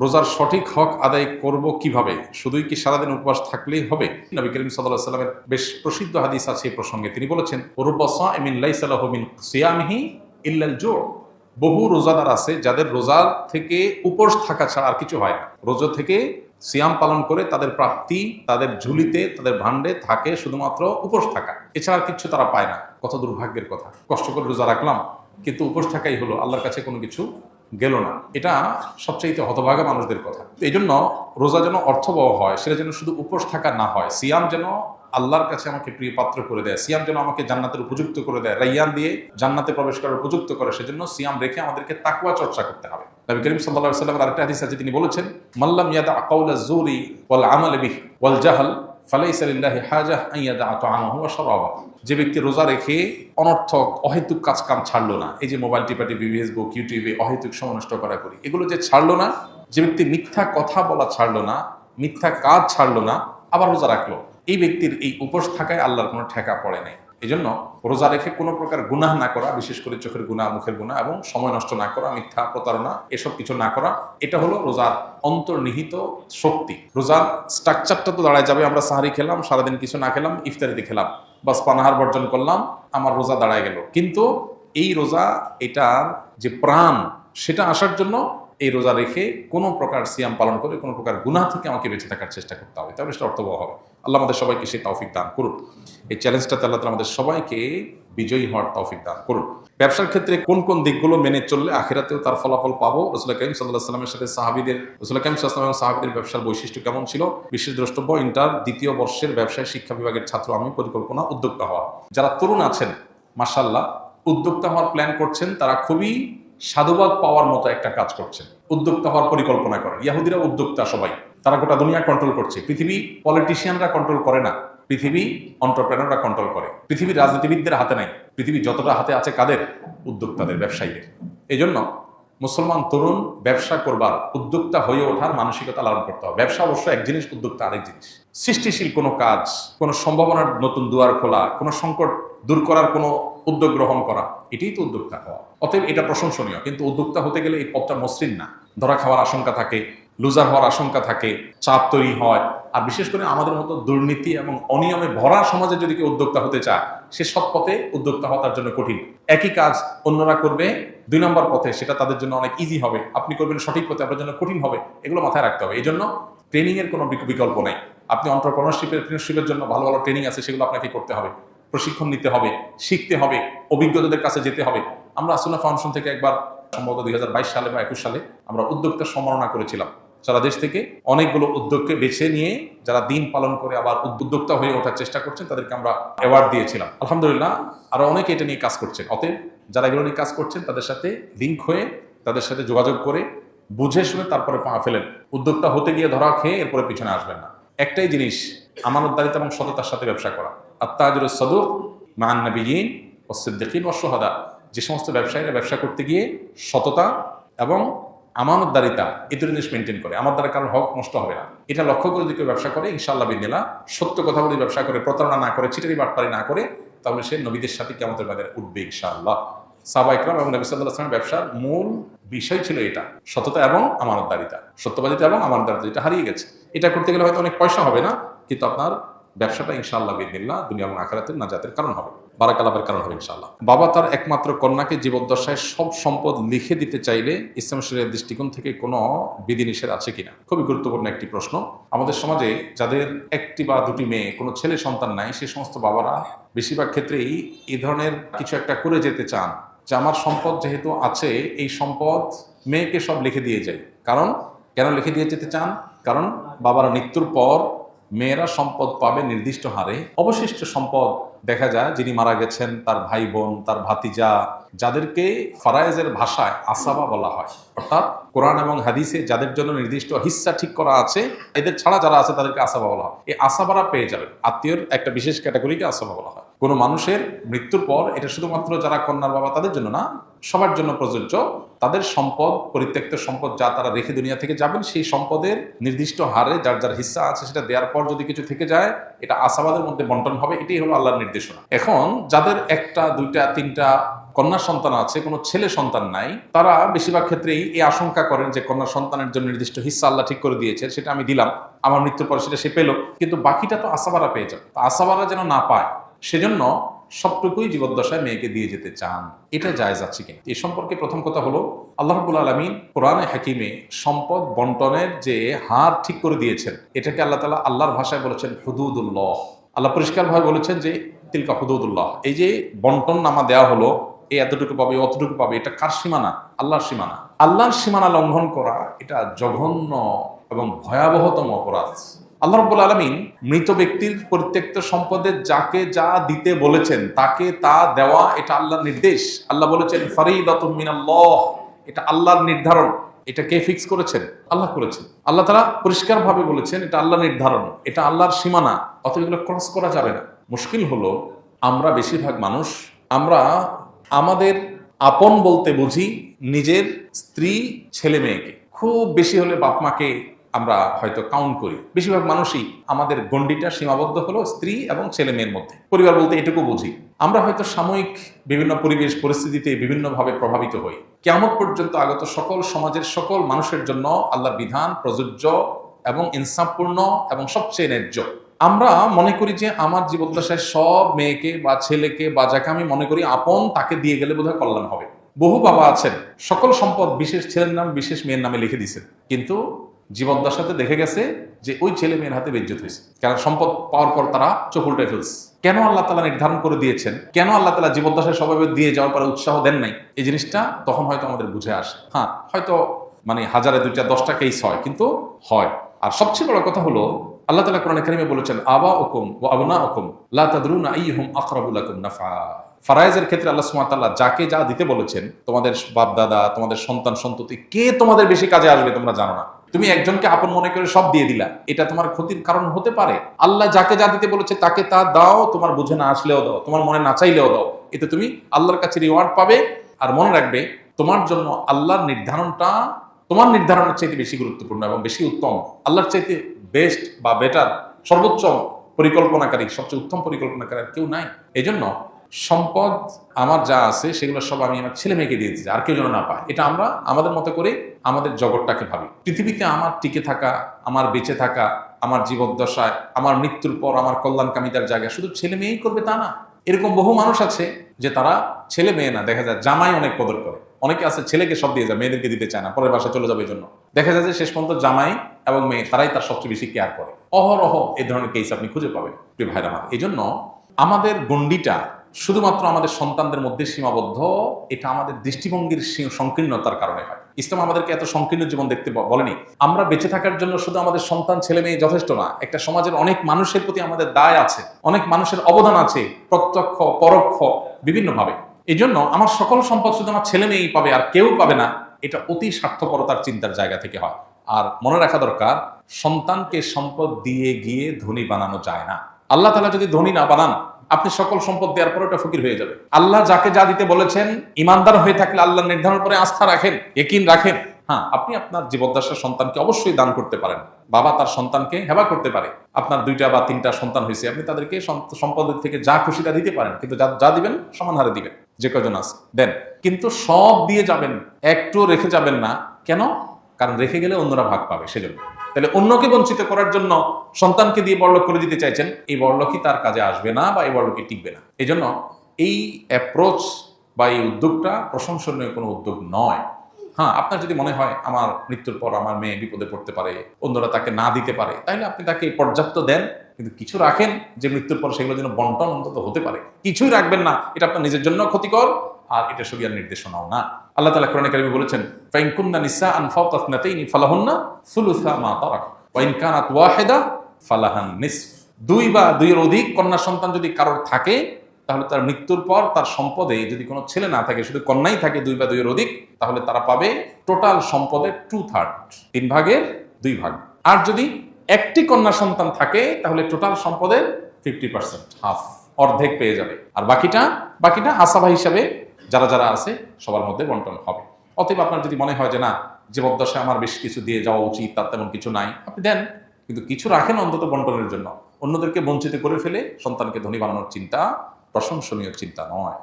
রোজার সঠিক হক আদায় করব কিভাবে? শুধুই কি সারাদিন উপবাস থাকলেই হবে? নবী করিম সাল্লাল্লাহু আলাইহি ওয়াসাল্লামের বেশ প্রসিদ্ধ হাদিস আছে এই প্রসঙ্গে। তিনি বলেছেন, রুব্বা সাইমিন লাইসা লাহু মিন সিয়ামিহি ইল্লাল জু'। বহু রোজাদার আছে যাদের রোজা থেকে উপোস থাকা ছাড়া আর কিছু হয় না। রোজা থেকে সিয়াম পালন করে তাদের প্রাপ্তি, তাদের ঝুলিতে, তাদের ভান্ডে থাকে শুধুমাত্র উপোস থাকা, এছাড়া আর কিছু তারা পায় না। কত দুর্ভাগ্যের কথা! কষ্ট করে রোজা রাখলাম, কিন্তু উপোস থাকাই হলো, আল্লাহর কাছে কোনো কিছু গেল না। এটা সবচাইতে হতভাগা মানুষদের কথা। এই জন্য রোজা যেন অর্থবহ হয়, সেটা যেন শুধু উপোস থাকা না হয়। সিয়াম যেন আল্লাহর কাছে আমাকে প্রিয় পাত্র করে দেয়, সিয়াম যেন আমাকে জান্নাতের উপযুক্ত করে দেয়, রাইয়ান দিয়ে জান্নাতে প্রবেশ করার উপযুক্ত করে। সেজন্য সিয়াম রেখে আমাদেরকে তাকওয়া চর্চা করতে হবে। নবী করিম সাল্লাল্লাহু আলাইহি ওয়াসাল্লামের আরেকটা হাদিস আছে, তিনি বলেছেন, মাল্লাম ইয়াদা কাওলা যুরি ওয়াল আমাল বিহি ওয়াল জাহল ফালাইসা লিল্লাহি হাজাহ আন ইয়াদা তা'আমাহু ওয়া শারাবাহু। যে ব্যক্তি রোজা রেখে অনর্থক অহেতুক কাজ কাম ছাড়লো না, এই যে মোবাইল টিপাটিপি, ফেসবুক, ইউটিউবে অহেতুক সময় নষ্ট করা করি, এগুলো যে ছাড়লো না, যে ব্যক্তি মিথ্যা কথা বলা ছাড়লো না, মিথ্যা কাজ ছাড়লো না, আবার রোজা রাখলো, এই ব্যক্তির এই উপোস থাকায় আল্লাহর কোনো ঠেকা পড়ে নাই। এই জন্য রোজা রেখে কোনো প্রকার গুনাহ না করা, বিশেষ করে চোখের গুনাহ, মুখের গুনাহ এবং সময় নষ্ট না করা, মিথ্যা, প্রতারণা, এসব কিছু না করা, এটা হলো রোজার অন্তর্নিহিত শক্তি। রোজার স্ট্রাকচারটা তো দাঁড়ায় যাবে, আমরা সাহারি খেলাম, সারাদিন কিছু না খেলাম, ইফতারিতে খেলাম, বাস পানাহার বর্জন করলাম, আমার রোজা দাঁড়ায় গেল। কিন্তু এই রোজা, এটার যে প্রাণ, সেটা আসার জন্য এই রোজা রেখে কোনো প্রকার সিয়াম পালন করে কোনো প্রকার গুনাহ থেকে আমাকে বেঁচে থাকার চেষ্টা করতে হবে, তাহলে সেটা অর্থবহ হবে। আল্লাহ আমাদের সবাইকে সেই তৌফিক দান করুন। এই চ্যালেঞ্জটাতে আল্লাহ তাআলা আমাদের সবাইকে বিজয়ী হওয়ার তৌফিক দান করুন। ব্যবসার ক্ষেত্রে কোন কোন দিকগুলো মেনে চললে আখিরাতেও তার ফলাফল পাবো? রাসূল করিম সাল্লাল্লাহু আলাইহি ওয়াসাল্লামের সাথে রাসূল করিম সাল্লাল্লাহু আলাইহি ওয়াসাল্লাম এবং সাহাবীদের ব্যবসার বৈশিষ্ট্য কেমন ছিল? বিশেষ দ্রষ্টব্য, ইন্টার দ্বিতীয় বর্ষের ব্যবসায় শিক্ষা বিভাগের ছাত্র আমি, পরিকল্পনা উদ্যোক্তা হওয়া। যারা তরুণ আছেন, মাশাআল্লাহ, উদ্যোক্তা হওয়ার প্ল্যান করছেন, তারা খুবই সাধুবাদ পাওয়ার মতো একটা কাজ করছেন। উদ্যোক্তা হওয়ার পরিকল্পনা করেন। ইহুদিরা উদ্যোক্তা, সবাই, তারা গোটা দুনিয়া কন্ট্রোল করছে। পৃথিবী পলিটিশিয়ানরা কন্ট্রোল করে না, পৃথিবী এন্টারপ্রেনাররা কন্ট্রোল করে। পৃথিবীর রাজনীতিবিদদের হাতে নাই, পৃথিবী যতটা হাতে আছে কাদের? উদ্যোক্তাদের, ব্যবসায়ীদের। এই জন্য মুসলমান তরুণ ব্যবসা করবার, উদ্যোক্তা হয়ে ওঠার মানসিকতা লালন করতে হবে। ব্যবসা অবশ্য এক জিনিস, উদ্যোক্তা আরেক জিনিস। সৃষ্টিশীল কোনো কাজ, কোনো সম্ভাবনার নতুন দুয়ার খোলা, কোনো সংকট দূর করার কোনো উদ্যোগ গ্রহণ করা, এটাই তো উদ্যোক্তা হওয়া। অতএব এটা প্রশংসনীয়, কিন্তু উদ্যোক্তা হতে গেলে এই পথটা মসৃণ না। ধরা খাওয়ার আশঙ্কা থাকে, লুজার হওয়ার আশঙ্কা থাকে, চাপ তৈরি হয়। আর বিশেষ করে আমাদের মতো দুর্নীতি এবং অনিয়মে ভরা সমাজে যদি কেউ উদ্যোক্তা হতে চায়, সে সৎ পথে উদ্যোক্তা হওয়া তার জন্য কঠিন। একই কাজ অন্যরা করবে 2 নম্বর পথে, সেটা তাদের জন্য অনেক ইজি হবে। আপনি করবেন সঠিক পথে, আপনার জন্য কঠিন হবে। এগুলো মাথায় রাখতে হবে। এই জন্য ট্রেনিং এর কোনো বিকল্প নেই। আপনি এন্টারপ্রেনারশিপের জন্য ভালো ভালো ট্রেনিং আছে, সেগুলো আপনাকে করতে হবে, প্রশিক্ষণ নিতে হবে, শিখতে হবে, অভিজ্ঞতাদের কাছে যেতে হবে। আমরা আসুনা ফাউন্ডেশন থেকে একবার, সম্ভবত 2022 সালে বা 21 সালে, আমরা উদ্যোক্তা সম্মাননা করেছিলাম। সারা দেশ থেকে অনেকগুলো উদ্যোগকে বেছে নিয়ে যারা দিন পালন করে আবার উদ্যোক্তা হয়ে ওঠার চেষ্টা করছেন, তাদেরকে আমরা অ্যাওয়ার্ড দিয়েছিলাম। আলহামদুলিল্লাহ, আরো অনেকে এটা নিয়ে কাজ করছেন। অতএব যারা এগুলো নিয়ে কাজ করছেন, তাদের সাথে লিঙ্ক হয়ে, তাদের সাথে যোগাযোগ করে, বুঝে শুনে তারপরে পা ফেলেন। উদ্যোক্তা হতে গিয়ে ধরা খেয়ে এরপরে পিছনে আসবেন না। একটাই জিনিস, আমানতদারিতা এবং সততার সাথে ব্যবসা করা। আত-তাজিরুস সাদুক মা'আন নাবিয়্যিন ওয়াস সিদ্দিকিন ওয়াস শুহাদা। যে সমস্ত ব্যবসায়ীরা ব্যবসা করতে গিয়ে সততা এবং আমানতদারিতা, এই দুটো জিনিস মেনটেন করে, আমার দ্বারা কারোর হক নষ্ট হবে না, এটা লক্ষ্য করে যদি কেউ ব্যবসা করে, ইনশাআল্লাহ বিদিনিল্লাহ, সত্য কথা বলে ব্যবসা করে, প্রতারণা না করে, চিটারি বাটপারি না করে, তাহলে সে নবীদের সাথে কিয়ামতের ময়দানে উঠবে ইনশাআল্লাহ। সাহাবা ইকরাম এবং নবী সাল্লাল্লাহু আলাইহি ওয়াসাল্লামের ব্যবসার মূল বিষয় ছিল এটা, সততা এবং আমানতদারিতা। সত্যবাদিতা এবং আমানতদারিতা, এটা হারিয়ে গেছে। এটা করতে গেলে হয়তো অনেক পয়সা হবে না, কিন্তু আপনার ব্যবসাটা ইনশাআল্লাহ বিদিনিল্লাহ দুনিয়া এবং আখিরাতের নাজাতের কারণ হবে, বারাকাল্লাহের কারণ হবে ইনশাআল্লাহ। বাবা তার একমাত্র কন্যাকে জীবদ্দশায় সব সম্পদ লিখে দিতে চাইলে ইসলাম শরীয়তের দৃষ্টিকোণ থেকে কোনো বিধিনিষেধ আছে কিনা? খুবই গুরুত্বপূর্ণ একটি প্রশ্ন। আমাদের সমাজে যাদের একটি বা দুটি মেয়ে, কোনো ছেলে সন্তান নাই, সে সমস্ত বাবারা বেশিরভাগ ক্ষেত্রেই এই ধরনের কিছু একটা করে যেতে চান, যে আমার সম্পদ যেহেতু আছে, এই সম্পদ মেয়েকে সব লিখে দিয়ে যায়। কারণ কেন লিখে দিয়ে যেতে চান? কারণ বাবার মৃত্যুর পর মেয়েরা সম্পদ পাবে নির্দিষ্ট হারে। অবশিষ্ট সম্পদ দেখা যায় যিনি মারা গেছেন, তার ভাই বোন, তার ভাতিজা, যাদেরকে ফারায়েজের ভাষায় আসাবা বলা হয়, অর্থাৎ কোরআন এবং হাদিসে যাদের জন্য নির্দিষ্ট হিস্সা ঠিক করা আছে, এদের ছাড়া যারা আছে তাদেরকে আসাবা বলা হয়। এই আসাবারা পেয়ে যাবে। আত্মীয়র একটা বিশেষ ক্যাটাগরিকে আসাবা বলা হয়। কোনো মানুষের মৃত্যুর পর এটা শুধুমাত্র যারা কন্যার বাবা তাদের জন্য না, সবার জন্য প্রযোজ্য। তাদের সম্পদ, পরিত্যক্ত সম্পদ যা তারা রেখে দুনিয়া থেকে যাবেন, সেই সম্পদের নির্দিষ্ট হারে যার যার হিস্সা আছে সেটা দেওয়ার পর যদি কিছু থেকে যায়, এটা আসাবাদের মধ্যে বন্টন হবে। এটাই হলো আল্লাহর নির্দেশনা। এখন যাদের একটা, দুইটা, তিনটা, কন্যা সন্তান আছে, কোনো ছেলে সন্তান নাই, তারা বেশিরভাগ ক্ষেত্রেই এই আশঙ্কা করেন যে কন্যা সন্তানের জন্য নির্দিষ্ট হিস্সা আল্লাহ ঠিক করে দিয়েছে, সেটা আমি দিলাম, আমার মৃত্যুর পর সেটা সে পেল, কিন্তু বাকিটা তো আসাবারা পেয়ে যাবে, আসাবারা যেন না পায় সেজন্য সবটুকুই জীবদ্দশায় মেয়েকে দিয়ে যেতে চান। এটা জায়েজ আছে কিনা এ সম্পর্কে প্রথম কথা হলো, আল্লাহ রাব্বুল আলামিন কোরআনে হাকিমে সম্পদ বন্টনের যে হার ঠিক করে দিয়েছেন, এটাকে আল্লাহ তাআলা আল্লাহর ভাষায় বলেছেন হুদুদুল্লাহ। আল্লাহ পরিষ্কারভাবে বলেছেন যে তিলকা হুদুদুল্লাহ, এই যে বন্টন নামা দেওয়া হলো, এই এতটুকু পাবে অতটুকু পাবে, এটা কার সীমানা? আল্লাহর সীমানা। আল্লাহর সীমানা লঙ্ঘন করা এটা জঘন্য এবং ভয়াবহতম অপরাধ। আল্লাহ রাব্বুল আলামিন মৃত ব্যক্তির পরিত্যক্ত সম্পদের যাকে যা দিতে বলেছেন তাকে তা দেওয়া, এটা আল্লাহর নির্দেশ। আল্লাহ বলেছেন ফারিদাতুম মিনাল্লাহ, এটা আল্লাহর নির্ধারণ। এটা কে ফিক্স করেছেন? আল্লাহ করেছেন। আল্লাহ তাআলা পরিষ্কারভাবে বলেছেন এটা আল্লাহর নির্ধারণ, এটা আল্লাহর সীমানা, অতএব এগুলো ক্রস করা যাবে না। মুশকিল হলো আমরা বেশিরভাগ মানুষ, আমরা আমাদের আপন বলতে বুঝি নিজের স্ত্রী ছেলে মেয়েকে, খুব বেশি হলে বাপ মাকে আমরা হয়তো কাউন্ট করি। বেশিরভাগ মানুষই আমাদের গণ্ডিটা সীমাবদ্ধ হলো স্ত্রী এবং ছেলে মেয়ের মধ্যে। পরিবার বলতে এটুকু বুঝি। আমরা হয়তো সাময়িক বিভিন্ন পরিবেশ পরিস্থিতিতে বিভিন্নভাবে প্রভাবিত হই। কিয়ামত পর্যন্ত আগত সকল সমাজের সকল মানুষের জন্য আল্লাহর বিধান প্রযোজ্য এবং ইনসাফপূর্ণ এবং সবচেয়ে ন্যায্য। আমরা মনে করি যে আমার জীবদ্দশায় সব মেয়েকে বা ছেলেকে বা যাকে আমি মনে করি আপন তাকে দিয়ে গেলে বোধহয় কল্যাণ হবে। বহু বাবা আছেন সকল সম্পদ বিশেষ ছেলের নাম বিশেষ মেয়ের নামে লিখে দিয়েছেন, কিন্তু জীবদ্দশাতে দেখে গেছে যে ওই ছেলে মেয়ের হাতে বেজ্জত হয়েছে, কারণ সম্পদ পাওয়ার পর তারা চোখ উল্টে ফেলছে। কেন আল্লাহ তাআলা নির্ধারণ করে দিয়েছেন, কেন আল্লাহ তাআলা জীবদ্দশায় সবাই দিয়ে যাওয়ার পরে উৎসাহ দেন নাই, এই জিনিসটা তখন হয়তো আমাদের বুঝে আসে। হ্যাঁ, হয়তো মানে হাজারে 2টা 10টা কেস হয়, কিন্তু হয়। আর সবচেয়ে বড় কথা হলো আল্লাহ তাআলা কোরআনে কারিমে বলেছেন আবাউকুম ওয়া আবনাউকুম লা তাদরুনা আইয়ুহুম আকরাবু লাকুম নাফআ। ফারায়েজের ক্ষেত্রে আল্লাহ সুবহানাহু ওয়া তাআলা যাকে যা দিতে বলেছেন, তোমাদের বাপ দাদা, তোমাদের সন্তান সন্ততি, কে তোমাদের বেশি কাজে আসবে তোমরা জানো না। তুমি একজনকে আপন মনে করে সব দিয়ে দিলা, এটা তোমার ক্ষতির কারণ হতে পারে। আল্লাহ যাকে যা দিতে বলেছে তাকে তা দাও, তোমার বুঝে না আসলেও দাও, তোমার মনে না চাইলেও দাও, এতে তুমি আল্লাহর কাছে রিওয়ার্ড পাবে। আর মনে রাখবে তোমার জন্য আল্লাহর নির্ধারণটা তোমার নির্ধারণের চাইতে বেশি গুরুত্বপূর্ণ এবং বেশি উত্তম। আল্লাহর চাইতে বেস্ট বা বেটার, সর্বোচ্চ পরিকল্পনাকারী, সবচেয়ে উত্তম পরিকল্পনাকারী কেউ নাই। এই জন্য সম্পদ আমার যা আছে সেগুলো সব আমি আমার ছেলে মেয়েকে দিয়ে দিচ্ছি, আর কেউ যেন না পায়। এটা আমরা আমাদের মতো করে আমাদের জগৎটাকে ভাবি। পৃথিবীতে আমার টিকে থাকা, আমার বেঁচে থাকা, আমার জীবদ্দশায়, আমার মৃত্যুর পর আমার কল্যাণকামিতার জায়গা শুধু ছেলে মেয়েই করবে তা না। এরকম বহু মানুষ আছে যে তারা ছেলে মেয়ে না, দেখা যায় জামাই অনেক কদর করে। অনেকে আছে ছেলেকে সব দিয়ে যায়, মেয়েদেরকে দিতে চায় না, পরের বাসায় চলে যাবে। এই জন্য দেখা যায় যে শেষ পর্যন্ত জামাই এবং মেয়ে তারাই তার সবচেয়ে বেশি কেয়ার করে। অহরহ এই ধরনের কেস আপনি খুঁজে পাবেন প্রিয় ভাইরা আমার। এই জন্য আমাদের গণ্ডিটা শুধুমাত্র আমাদের সন্তানদের মধ্যে সীমাবদ্ধ, এটা আমাদের দৃষ্টিভঙ্গির সংকীর্ণতার কারণে হয়। ইসলাম আমাদেরকে এত সংকীর্ণ জীবন দেখতে বলেনি। আমরা বেঁচে থাকার জন্য শুধু আমাদের সন্তান ছেলে মেয়ে যথেষ্ট না, একটা সমাজের অনেক মানুষের প্রতি আমাদের দায় আছে, অনেক মানুষের অবদান আছে, প্রত্যক্ষ পরোক্ষ বিভিন্নভাবে। এই জন্য আমার সকল সম্পদ শুধু আমার ছেলে মেয়েই পাবে আর কেউ পাবে না, এটা অতি স্বার্থপরতার চিন্তার জায়গা থেকে হয়। আর মনে রাখা দরকার, সন্তানকে সম্পদ দিয়ে গিয়ে ধনী বানানো যায় না। আল্লাহ তাআলা যদি ধনী না বানান, আপনি সকল সম্পদ দেওয়ার পরে ওটা ফকির হয়ে যাবে। আল্লাহ যাকে যা দিতে বলেছেন, ইমানদার হয়ে থাকলে আল্লাহর নির্ধারণ করে আস্থা রাখেন, ইয়াকিন রাখেন। হ্যাঁ, আপনি আপনার জীবদ্দশার সন্তানকে অবশ্যই দান করতে পারেন। বাবা তার সন্তানকে হেবা করতে পারে। আপনার 2টা বা 3টা সন্তান হয়েছে, আপনি তাদেরকে সম্পদের থেকে যা খুশিটা দিতে পারেন, কিন্তু যা দিবেন সমান হারে দিবেন। যে কজন আছে দেন, কিন্তু সব দিয়ে যাবেন, একটু রেখে যাবেন না। কেন? কারণ রেখে গেলে অন্যরা ভাগ পাবে, সেজন্য। তাহলে অন্যকে বঞ্চিত করার জন্য সন্তানকে দিয়ে বড়লোক করে দিতে চাইছেন, এই বড়লোকই তার কাজে আসবে না বা এই বড়লোকই টিকবে না। এই জন্য এই অ্যাপ্রোচ বা এই উদ্যোগটা প্রশংসনীয় কোনো উদ্যোগ নয়। হ্যাঁ, আপনার যদি মনে হয় আমার মৃত্যুর পর আমার মেয়ে বিপদে পড়তে পারে, অন্যরা তাকে না দিতে পারে, তাহলে আপনি তাকে পর্যাপ্ত দেন, কিন্তু কিছু রাখেন যে মৃত্যুর পর সেগুলো যেন বন্টন অন্তত হতে পারে। কিছুই রাখবেন না, এটা আপনার নিজের জন্য ক্ষতিকর, আর এটা শরিয়ার নির্দেশনাও না। আল্লাহ তাআলা কোরআনে কারিমে বলেছেন ফাইন কুননা নিসাআন ফাওকা ইসনাতাইনি ফালাহুন্না সুলুসা মা তারাক ওয়া ইন কানাত ওয়াহিদা ফালাহান নিসফ। 2 বা 2 এর অধিক কন্যা সন্তান যদি কারোর থাকে, তাহলে তার মৃত্যুর পর তার সম্পদে যদি কোনো ছেলে না থাকে, শুধু কন্যাই থাকে 2 বা 2 এর অধিক, তাহলে তারা পাবে টোটাল সম্পদের 2/3, 3 ভাগের 2 ভাগ। আর যদি একটি কন্যা সন্তান থাকে, তাহলে টোটাল সম্পদের 50%, হাফ, অর্ধেক পেয়ে যাবে। আর বাকিটা আসাবা হিসাবে যারা যারা আছে সবার মধ্যে বন্টন হবে। অতএব আপনার যদি মনে হয় যে না, জীবদ্দশায় আমার বেশ কিছু দিয়ে যাওয়া উচিত, তার তেমন কিছু নাই, আপনি দেন, কিন্তু কিছু রাখেন অন্তত বন্টনের জন্য। অন্যদেরকে বঞ্চিত করে ফেলে সন্তানকে ধনী বানানোর চিন্তা প্রশংসনীয় চিন্তা নয়।